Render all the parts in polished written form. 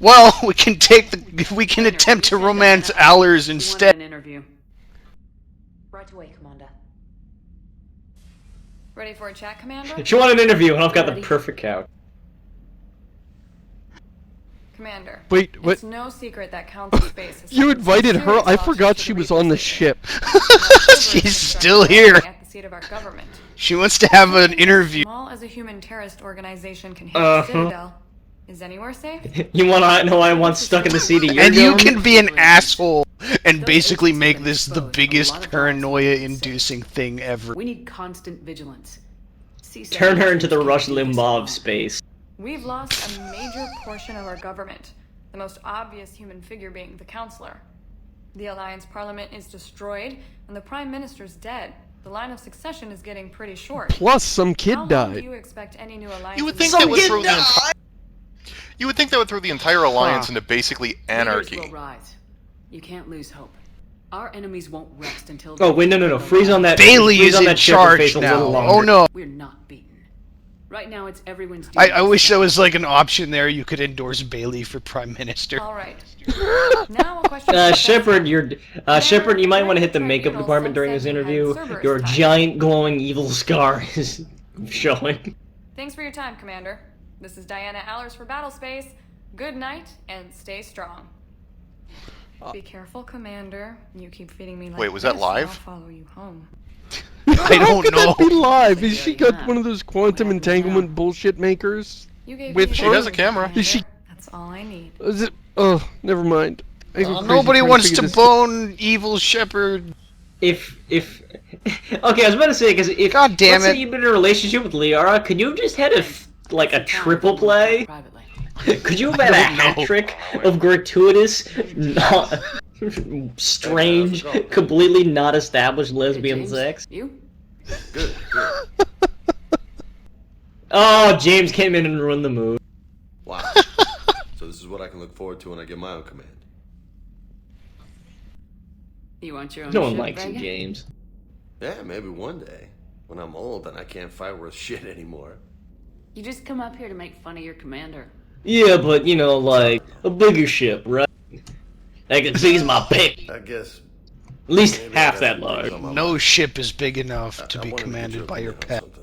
Well, we can attempt to romance Allers instead. An interview. Right away, Commander. Ready for a chat, Commander? She wanted an interview, and I've got the perfect couch. Commander. Wait, what? It's no secret that Council Space has You suffered invited some her? serious I losses forgot to she the was on the Reapers ship. She's still here. At the seat of our government. She wants to have an interview. Small as a human terrorist organization can hit the Citadel. Is anywhere safe? You wanna know I once stuck in the seat of your And you government? can be an asshole and basically make this the biggest paranoia-inducing thing ever. We need constant vigilance. Turn her into the Rush Limbaugh of space. We've lost a major portion of our government, the most obvious human figure being the Counselor. The Alliance Parliament is destroyed, and the Prime Minister's dead. The line of succession is getting pretty short. Plus, some kid How long do died. you expect any new alliance? You would think that would throw the You would think that would throw the entire alliance into basically anarchy. Leaders will rise. You can't lose hope. Our enemies won't rest until. Oh wait, no, freeze on that. Bailey freeze is on in that ship and charge face a now. little Oh longer. no. We're not beaten. Right now, it's everyone's. I wish there was like an option there you could endorse Bailey for Prime Minister. All right. Now a question. Shepard, Shepard, you might want to hit the makeup department during this interview. Your giant glowing evil scar is showing. Thanks for your time, Commander. This is Diana Allers for Battlespace. Good night and stay strong. Be careful, Commander. You keep feeding me like Wait, was that this, live? I'll follow you home. I How don't could know. that be live? Is she got one of those quantum entanglement bullshit makers? You gave With me She her? has a camera. Is she? That's all I need. Is it? Oh, never mind. I go crazy Nobody trying wants figure to this- bone evil Shepard. If okay, I was about to say because if God damn let's say it. you've been in a relationship with Liara, could you have just had like a triple play? Privately. Could you have had a hat trick of gratuitous, not strange, completely not established lesbian James, sex? You? Good. Oh, James came in and ruined the mood. Wow. So this is what I can look forward to when I get my own command. You want your own No one ship, likes you, Vega? James. Yeah, maybe one day. When I'm old and I can't fight worth shit anymore. You just come up here to make fun of your commander. Yeah, but you know, like a bigger ship, right? I can seize my pick. I guess. At least maybe I half got that some large. things on my No mind. ship is big enough to I be wanted get commanded your by your opinion on pet. something.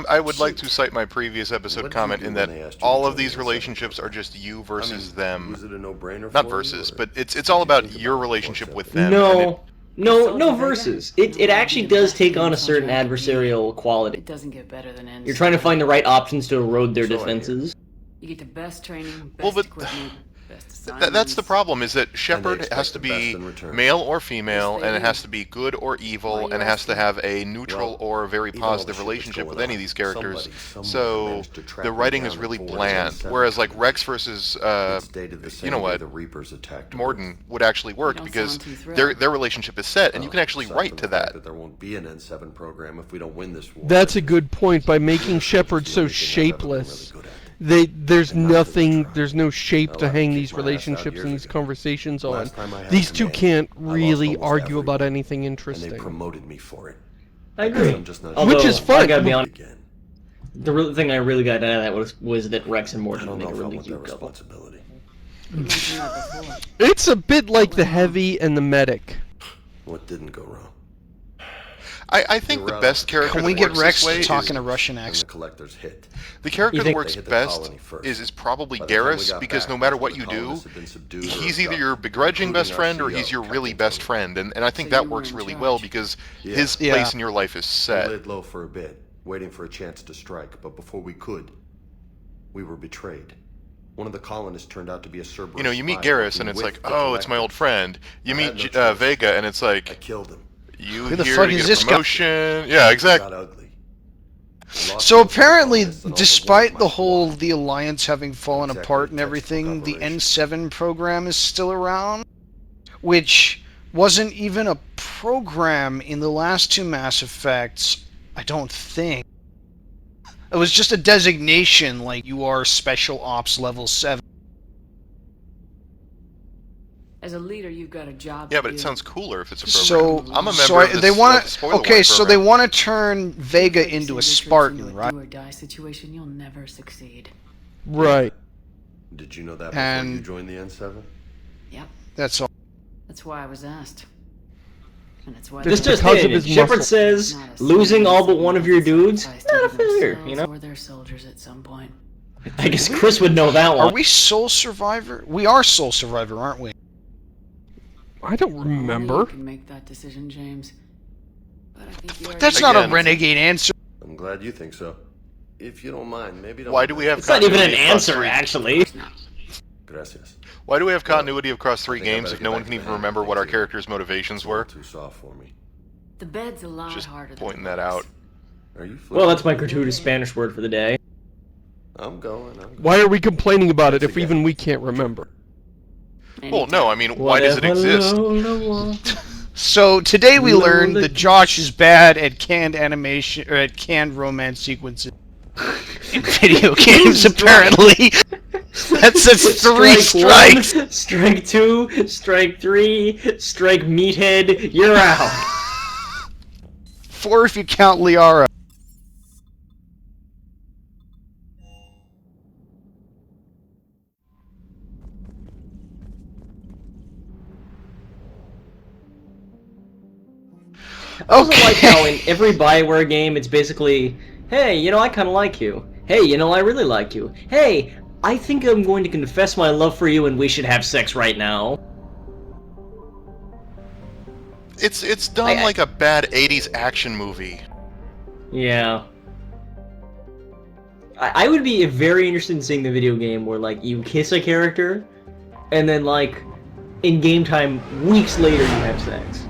I would like to cite my previous episode What did comment you in do when that they asked you all to of join these the relationships second are just you I versus mean, them. Was it a no-brainer Not for versus, you, or but it's did all you about think your about it relationship more with separately? them. and No verses. It actually does take on a certain adversarial quality. It doesn't get better than N7. You're trying to find the right options to erode their So I hear. defenses. You get the best training, best Well, but equipment, best that's the assignments. problem, is that Shepard expect has to the best be in return. male or female, Yes, they and it do. has to be good or Why evil, are and you it has to asking? have a neutral Well, or a very even all the positive shit that's relationship with going any on, of these characters. somebody somewhere So managed to track the me writing down is really and forward bland. N7 Whereas like command. Rex versus It's dated the you same know day what, the Reapers attacked Earth. Morden would actually work don't because sound too thrilled. their relationship is set, and you can actually Aside write from to the fact that. There won't be an N7 program if we don't win this war. That's a good point. By making Shepard so shapeless, there's nothing, there's no shape to hang these relationships and these conversations on. Last time I had These two command, can't I lost really almost argue about everyone, anything and they interesting. promoted me for it. I agree. I'm just not Although, Which is I fun. gotta be honest, Again. the real thing I really got out of that was that Rex and I Morden don't make know a if I really want that cute couple. responsibility. You mentioned that before. It's a bit like the heavy and the medic. What didn't go wrong? I think You're the right. best character Can we that get works Rex this way to talk is, in a Russian And the accent? collectors hit. the character You that think- works They hit the best colony first. is probably By the time we Garrus, got because back, no matter most what of you the do, colonists had been subdued or he's either abducted, your begrudging best including friend our or he's CEO, your really Captain best Turner. friend, and I think So that you were works in really charge. well because Yeah. his Yeah. place in your life is We set. laid low for a bit, waiting for a chance to strike, but before we could, we were betrayed. One of the colonists turned out to be a Cerberus You know, you meet spy Garrus working and it's with like, the oh, it's my collectors. old friend. You I meet had no choice. Vega and it's I like, killed him. you Who the here fuck to is get this a guy? promotion. Yeah, exactly. Got ugly. I lost So most of the apparently, colonists and also one despite of the my whole squad. the Alliance having fallen Exactly, apart and textbook everything, the operation. N7 program is still around, which wasn't even a program in the last two Mass Effects, I don't think. It was just a designation, like you are Special Ops Level 7. As a leader, you've got a job. Yeah, to but it do. sounds cooler if it's a So, program. I'm a member so of this, they want the to. spoiler Okay, warning so they program. want to turn Vega If you into send a your troops Spartan, into a right? do or die situation, you'll never succeed. Right. Did you know that before And- you joined the N7? Yep, That's all. that's why I was asked. And that's why This they- just Just because of did. his Shepard muscle. says Not a losing single all but one of your dudes, sacrifice not a to failure, themselves you know? or their soldiers at some point. I guess Chris would know that Are one. we Soul Survivor? We are Soul Survivor, aren't we? I don't You remember. can make that decision, James. But I think you That's already- not a Again. renegade answer. I'm glad you think so. If you don't mind, maybe don't. Why do we have It's not even an continuity across answer, three- actually. Gracias. Why do we have continuity across three I think I games better if no get one back can to even the remember hand. what our Thank you. characters' motivations were? Too soft for me. The bed's a lot Just harder than pointing it that out. looks. Are you? Well, that's my gratuitous Spanish word for the day. I'm going. Why are we complaining about it if even we can't remember? Well, no, I mean, why does it exist? So today we Lola learned that Josh is bad at canned animation or at canned romance sequences in video games. Apparently, that's 3 strikes. One, strike 2, strike 3, strike meathead. You're out. 4 if you count Liara. I also like how in every Bioware game it's basically, hey, you know, I kind of like you. Hey, you know, I really like you. Hey, I think I'm going to confess my love for you and we should have sex right now. It's done like a bad 80s action movie. Yeah. I would be very interested in seeing the video game where, like, you kiss a character, and then, like, in game time, weeks later, you have sex.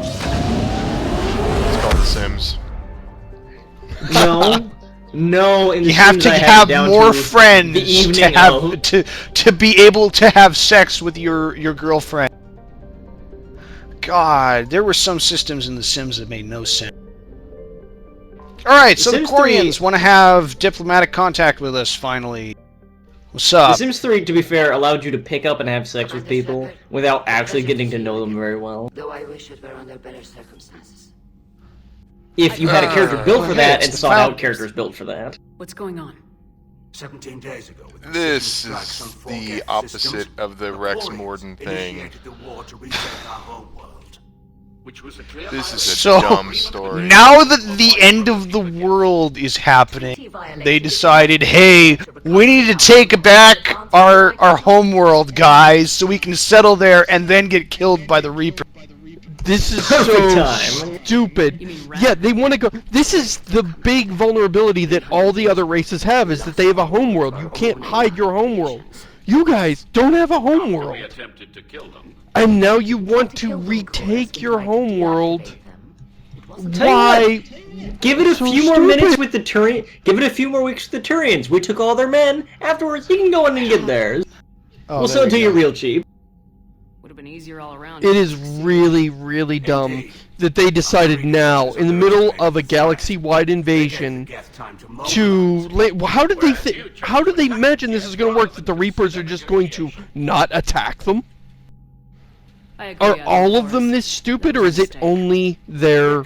It's called The Sims. No. No, in the You have Sims, to I had have it down more to friends the to evening have of. to be able to have sex with your girlfriend. God, there were some systems in The Sims that made no sense. Alright, so the Sims Quarians 3 want to have diplomatic contact with us, finally. What's The up? Sims 3, to be fair, allowed you to pick up and have sex with people without actually getting to know them very well. Though I wish it were under better circumstances. If you had a character built for that it's and the sought out Founders. characters built for that. What's going on? 17 days ago, with the This strikes on is 4 the Geth opposite systems, of the Rex Morden thing. initiated the war to reset our home world. Which was a clear This is a So, dumb story. now that the end of the world is happening, they decided, hey, we need to take back our homeworld, guys, so we can settle there and then get killed by the Reaper. This is Perfect so time. stupid. You mean Yeah, they want to go. This is the big vulnerability that all the other races have, is that they have a homeworld. You can't hide your homeworld. You guys don't have a homeworld. attempted to kill them. And now you want to retake your homeworld. Tell you Why? Give it a So few more stupid. minutes with the Turian. Give it a few more weeks with the Turians. We took all their men. Afterwards, you can go in and get theirs. Oh, We'll there sell it we to you go. real cheap. Would have been easier all around. It is really, really dumb that they decided now, in the middle of a galaxy-wide invasion, how did they imagine this is going to work? That the Reapers are just going to not attack them? I agree, Are Admiral all of them Forrest. this stupid, or is it only the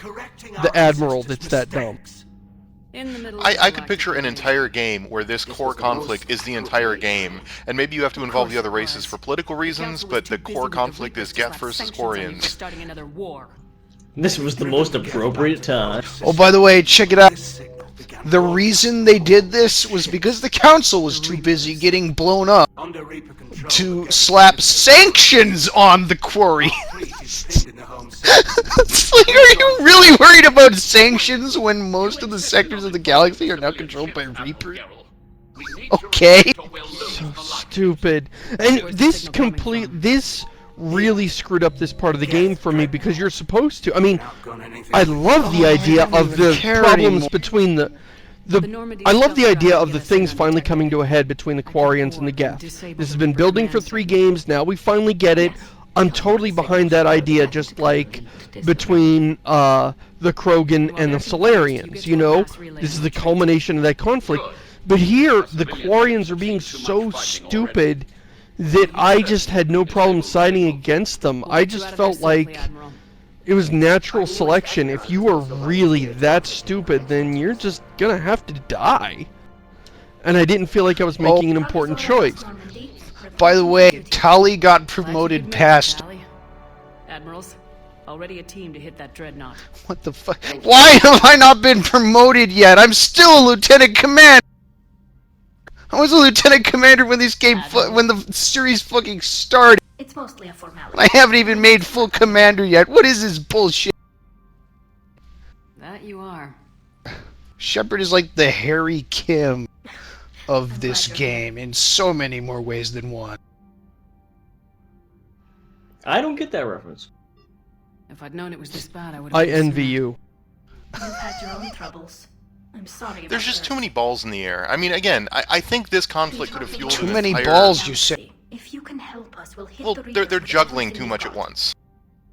Admiral that's that dumb? In the middle of I could galactic picture an war. entire game where this core conflict is the entire game, and maybe you have to involve the other races for political reasons, but the core conflict is Geth versus Quarians. Starting another war. This was the most appropriate time. Oh, by the way, check it out. The reason they did this was because the Council was too busy getting blown up Under Reaper control, to slap sanctions on the Quarry. It's like, are you really worried about sanctions when most of the sectors of the galaxy are now controlled by Reapers? Okay. So stupid. And this really screwed up this part of the game for me, because you're supposed to. I mean, I love the idea of the problems between I love the idea of the things finally coming to a head between the Quarians and the Geth. This has been building for 3 games, now we finally get it. I'm totally behind that idea, just like between the Krogan and the Solarians, you know? This is the culmination of that conflict. But here, the Quarians are being so stupid that I just had no problem siding against them. I just felt like it was natural selection. If you are really that stupid, then you're just gonna have to die. and I didn't feel like I was making an important choice. By the way, Tali got promoted past... Admirals, already a team to hit that dreadnought. What the fuck? Why have I not been promoted yet? I'm still a lieutenant commander! I was a lieutenant commander when this game, when the series fucking started. It's mostly a formality. I haven't even made full commander yet. What is this bullshit? That you are. Shepard is like the Harry Kim of this game in so many more ways than one. I don't get that reference. If I'd known it was this bad, I would have... I envy you. You've had your own troubles. I'm sorry about There's just yours. too many balls in the air. I mean, again, I think this conflict could have fueled Too an many entire... balls, you say. If you can help us, we'll hit Well, the they're Reapers with juggling everything too we much at got. once.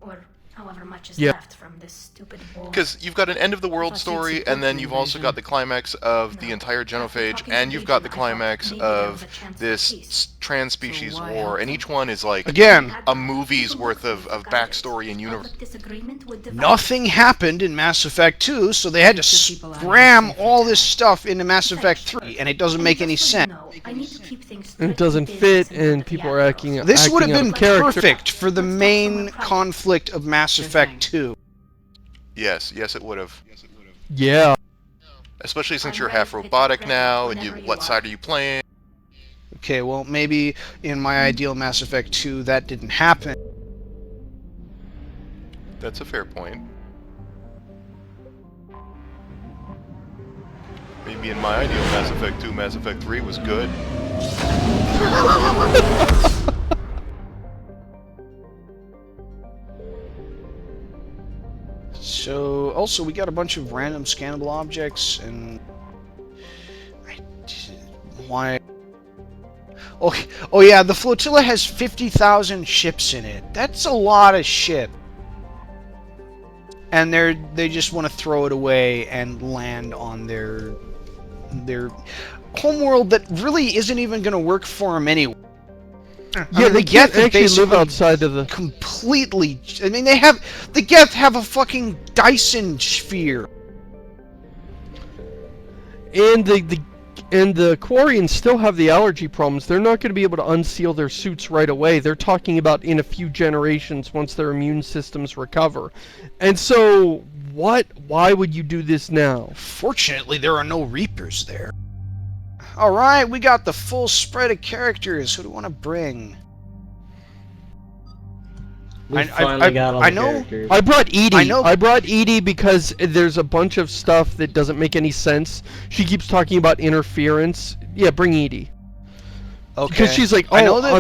Or however much is Yep. left from this stupid war. Because you've got an end of the world story, and then you've also got the climax of the entire genophage, and you've got the climax of this trans-species war, and each one is like Again, a movie's worth of backstory and universe. Public disagreement would divide nothing happened in Mass Effect 2, so they had to cram all this stuff into Mass Effect 3, and it doesn't make any sense. No, I need to keep things It doesn't fit, and people are acting This would have out been of character. perfect for the main conflict of Mass Effect 2. Yes, it would have. Yeah. Especially since you're half robotic now, and what side are you playing? Okay, well, maybe in my ideal Mass Effect 2 that didn't happen. That's a fair point. Maybe in my ideal Mass Effect 2, Mass Effect 3 was good. So, also, we got a bunch of random scannable objects, and... Why... Oh yeah, the flotilla has 50,000 ships in it. That's a lot of ship. And they just want to throw it away and land on their homeworld that really isn't even going to work for them anyway. Yeah, they can't actually live outside of the... Completely... I mean, the Geth have a fucking Dyson sphere. And the Quarians still have the allergy problems. They're not going to be able to unseal their suits right away. They're talking about in a few generations once their immune systems recover. And so, why would you do this now? Fortunately, there are no Reapers there. Alright, we got the full spread of characters. Who do we want to bring? We finally got all the characters. I brought Edie. I know. I brought Edie because there's a bunch of stuff that doesn't make any sense. She keeps talking about interference. Yeah, bring Edie. Okay. Because she's like, oh, I know that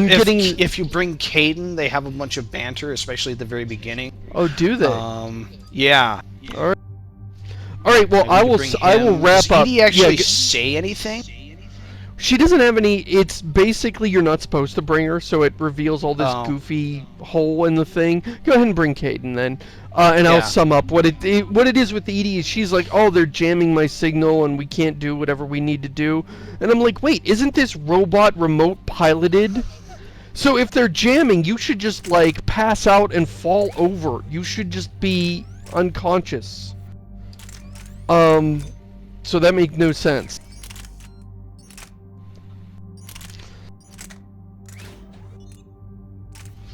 if you bring Caden, they have a bunch of banter, especially at the very beginning. Oh, do they? Yeah. All right. Well, I will wrap Does up. Edie actually say anything? She doesn't have any. It's basically you're not supposed to bring her, so it reveals all this goofy hole in the thing. Go ahead and bring Caden then, and I'll sum up what it is with Edie. Is she's like, oh, they're jamming my signal, and we can't do whatever we need to do. And I'm like, wait, isn't this robot remote piloted? So if they're jamming, you should just like pass out and fall over. You should just be unconscious. So that makes no sense.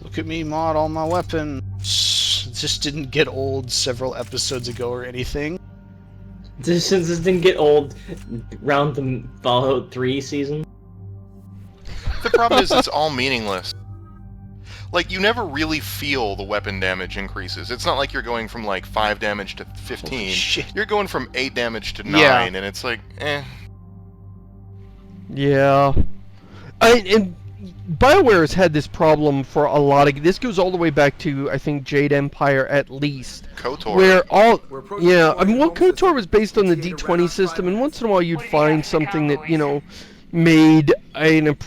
Look at me mod all my weapons. This didn't get old several episodes ago or anything. Since this didn't get old around the Fallout 3 season. The problem is it's all meaningless. Like, you never really feel the weapon damage increases. It's not like you're going from, like, 5 damage to 15. Shit. You're going from 8 damage to 9, Yeah. and it's like, eh. Yeah. And BioWare has had this problem for a lot of... This goes all the way back to, I think, Jade Empire at least. KOTOR. Where all... Yeah, I mean, well, KOTOR was based on the D20 system, and once in a while you'd find something that, you know, made an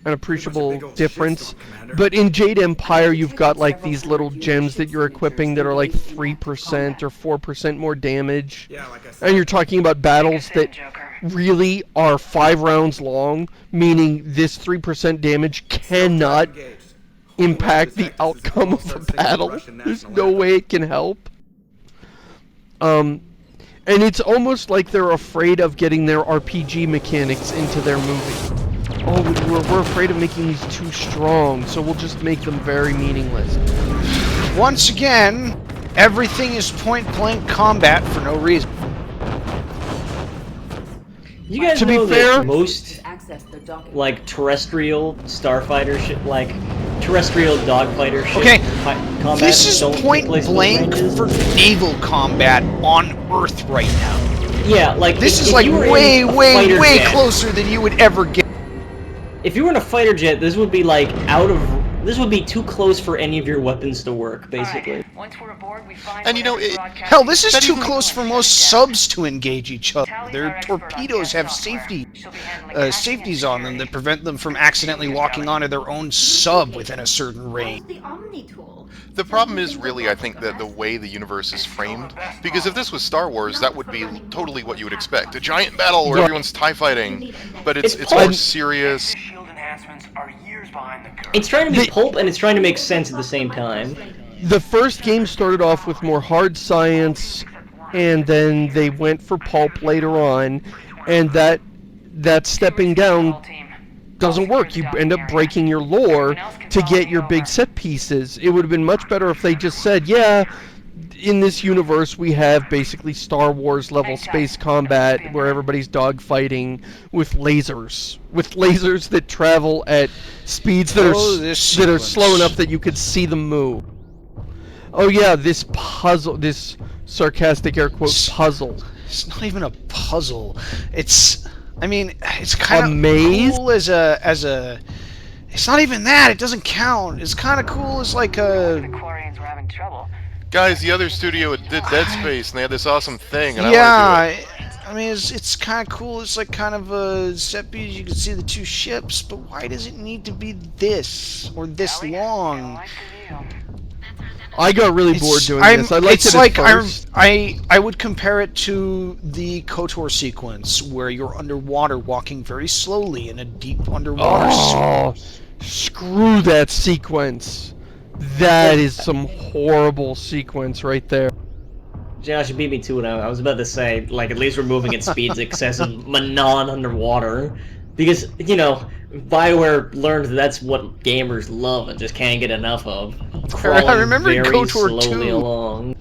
appreciable difference. But in Jade Empire, you've got, like, these little gems that you're equipping that are, like, 3% or 4% more damage. And you're talking about battles that really are 5 rounds long, meaning this 3% damage cannot impact the outcome of a battle. There's no way it can help. And And it's almost like they're afraid of getting their RPG mechanics into their movie. Oh, we're afraid of making these too strong, so we'll just make them very meaningless. Once again, everything is point-blank combat for no reason. You guys To be know fair- that most, like, terrestrial starfighter shit, like, terrestrial dogfighter shit, Okay, combat this is don't take place in those point-blank ranges? for naval combat on Earth right now. Yeah, like, This if is like you were in way, a way, fighter way jet- closer than you would ever get. If you were in a fighter jet, this would be, like, this would be too close for any of your weapons to work, basically. Once we're aboard, we find And you know, Hell, this is That too even- close for most subs to engage each other. Their torpedoes have safeties on them that prevent them from accidentally locking onto their own sub within a certain range. The Omni tool. The problem is really, I think, that the way the universe is framed. Because if this was Star Wars, that would be totally what you would expect. A giant battle where Right. everyone's TIE fighting, but it's It's more pulp. serious. Shield enhancements are years behind the curve. It's trying to be pulp, and it's trying to make sense at the same time. The first game started off with more hard science, and then they went for pulp later on, and that stepping down doesn't work. You end up breaking your lore to get your big set pieces. It would have been much better if they just said, yeah, in this universe we have basically Star Wars level space combat where everybody's dogfighting with lasers that travel at speeds that this that are sequence. slow enough that you could see them move. Oh yeah, this puzzle, this sarcastic air quote puzzle. It's not even a puzzle. It's, I mean, it's kind A of maze? cool as a. It's not even that. It doesn't count. It's kind of cool as like The a. Quarians were having trouble. Guys, the other studio did Dead Space, and they had this awesome thing, and I want to do it. Yeah, I mean, it's kind of cool. It's like kind of a set piece. You can see the two ships, but why does it need to be this or this long? Like the view. I got really bored doing this. I liked it's it like at first. I would compare it to the KOTOR sequence where you're underwater walking very slowly in a deep underwater Oh, screw that sequence. That is some horrible sequence right there. Josh, you beat me to it. I was about to say, like, at least we're moving at speeds excessive, non-underwater. Because, you know, BioWare learned that's what gamers love and just can't get enough of. Crawling I remember in very KOTOR slowly 2, along.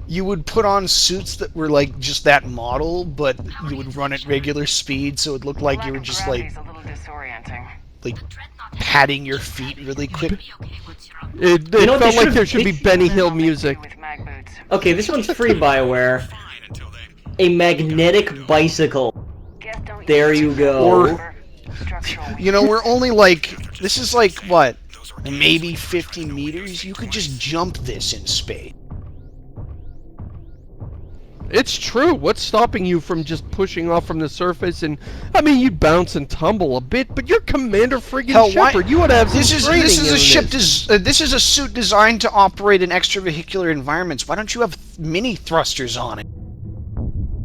you would put on suits that were like just that model, but you would run at regular speed, so it looked like you were just like Gravity's a little disorienting. patting your feet really quick. It You know what, felt they like should've- there should be Benny Hill music. With mag boots. Okay, this one's free, BioWare. A magnetic bicycle. Geth don't There use you it. go. Or- Structural You know, we're only like, this is like, what, maybe 50 meters? You could just jump this in space. It's true. What's stopping you from just pushing off from the surface? And I mean, you'd bounce and tumble a bit, but you're Commander friggin' Hell, why- Shepard. You would have some This is training a in ship. this. This is a suit designed to operate in extravehicular environments. Why don't you have mini thrusters on it?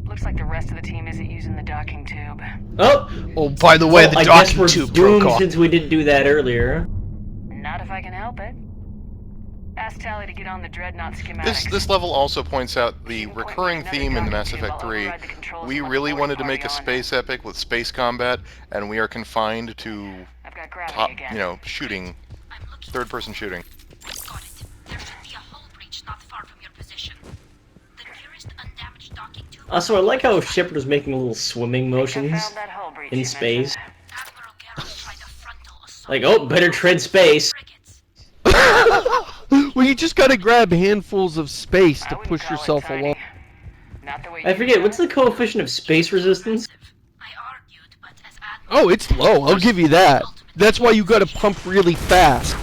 Looks like the rest of the team isn't using the docking tube. Oh! Oh, by the way, Well, the I guess docking we're tube broke doomed off. since we didn't do that earlier. Not if I can help it. Ask Tally to get on the Dreadnought schematics. This level also points out the recurring theme in the Mass Effect 3. We really wanted to make a space epic with space combat, and we are confined to I've got gravity again. shooting, third-person shooting. Got it. There should be a hull breach not far from your position. The nearest undamaged docking tube. Also, I like how Shepard was making little swimming motions Found that hull breach in you space. mentioned. Admiral Garrett tried a frontal assault. Like, oh, better tread space. Frigates. Well, you just gotta grab handfuls of space I to wouldn't push call it yourself tiny. along. Not the way I you forget, do what's it. the coefficient of space resistance? I argued, but as Admiral Oh, it's low. I'll give you that. That's why you gotta pump really fast.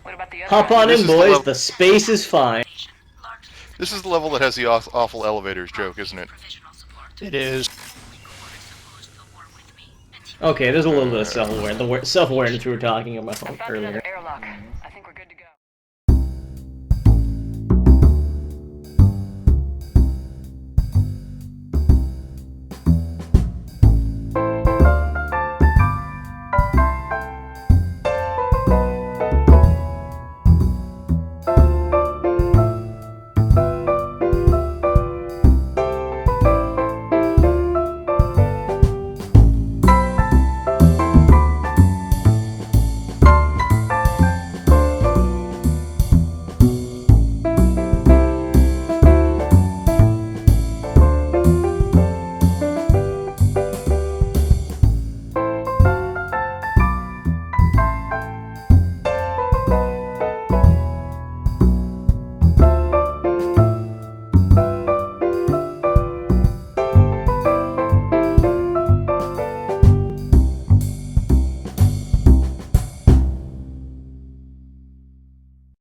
What about the other Hop on This in, is the boys, level- the space is fine. largely This is the level that has the awful elevators joke, isn't it? provisional support. It is. Opposed to war with me, and he Okay, there's a little bit of self-awareness we were talking about About earlier. another airlock.